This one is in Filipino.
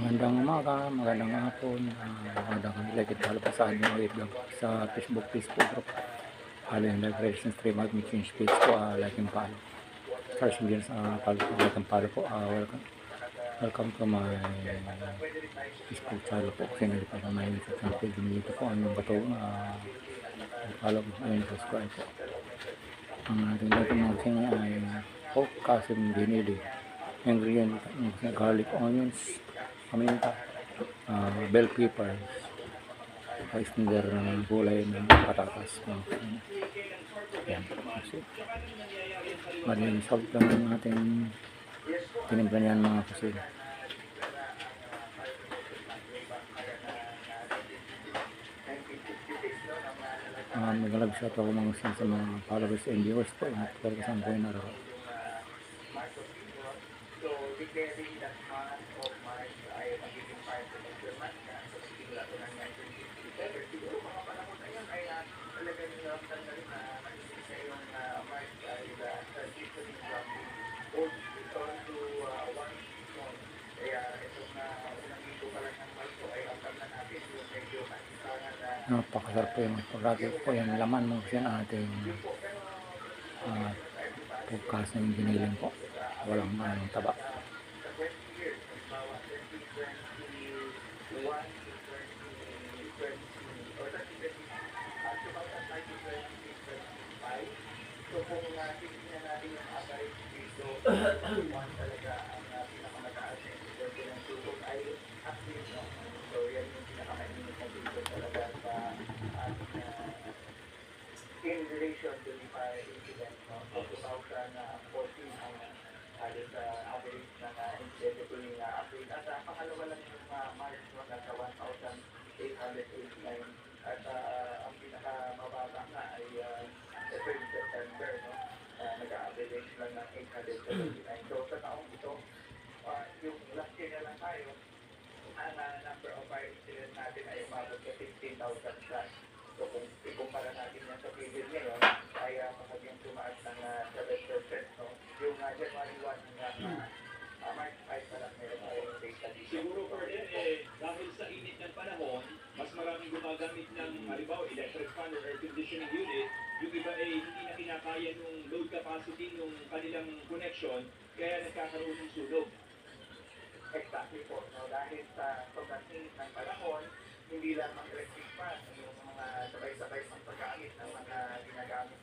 Magandang umaga, magandang hapon, magandang like follow pa sa ating ulit lang sa Facebook group. Follow yung live reaction stream at change page po, like and follow. Stars and sa follow po, like and follow po. Welcome to my Facebook channel po. Kasi hindi pa naman yung sa page dito po. Ano ba ito? Follow po, ayun, subscribe po. Ang ating dito mga sing ay pork kasim binili. Ingredient, garlic, onions, paminta, bell peppers, ice-tinder ng gulay ng patatas. Yan. Maraming salt lang ang ating tinimpla niyan mga kasi. Nag-live shot ako mga sa mga followers and viewers po. Pero kasama ko yung araw. So, declaring that month of March ay magiging part of the month na sa pagsimula ko ng 1957. Siguro mga panahon na yun ay talagang naramdaman na rin na magiging sa yung March ay transitioning from the old season to one season. Kaya itong unang linggo pa lang ng March ay ramdam na natin yung medyo kasisangan na napakasarap po yung pagkakit po yung laman mo kasi ating pagkas ng giniling po. Walang taba. So kung titignan natin yung average dito, one talaga ang pinakamataas na importante ng sulok ay active, no? So yan yung pinakamainit na dito talaga sa ating in relation to the fire incident, no? So 2014 ang halos average ng incident tuwing April. At pangalawa lang yung March, no? Nasa 1,889 at ang pinakamababa nga ay April, September, no? Nag-average lang ng 879. So sa taong ito, yung last year na lang tayo, ang number of fire incidents natin ay umabot sa 15,000 plus. So kung ikumpara natin yan sa previous ngayon, ay magiging tumaas ng 7%. No? Yung January 1 na March 5 pa lang meron tayong data dito. Siguro for din, dahil sa init ng panahon, mas maraming gumagamit ng, halimbawa, electric fan or air conditioning unit, yung iba hindi na kinakaya nung load capacity nung kanilang connection, kaya nagkakaroon ng sunog. Exactly po. No? Dahil sa sobrang init ng panahon, hindi lamang electric fan, yung mga sabay-sabay pang paggamit ng mga ginagamit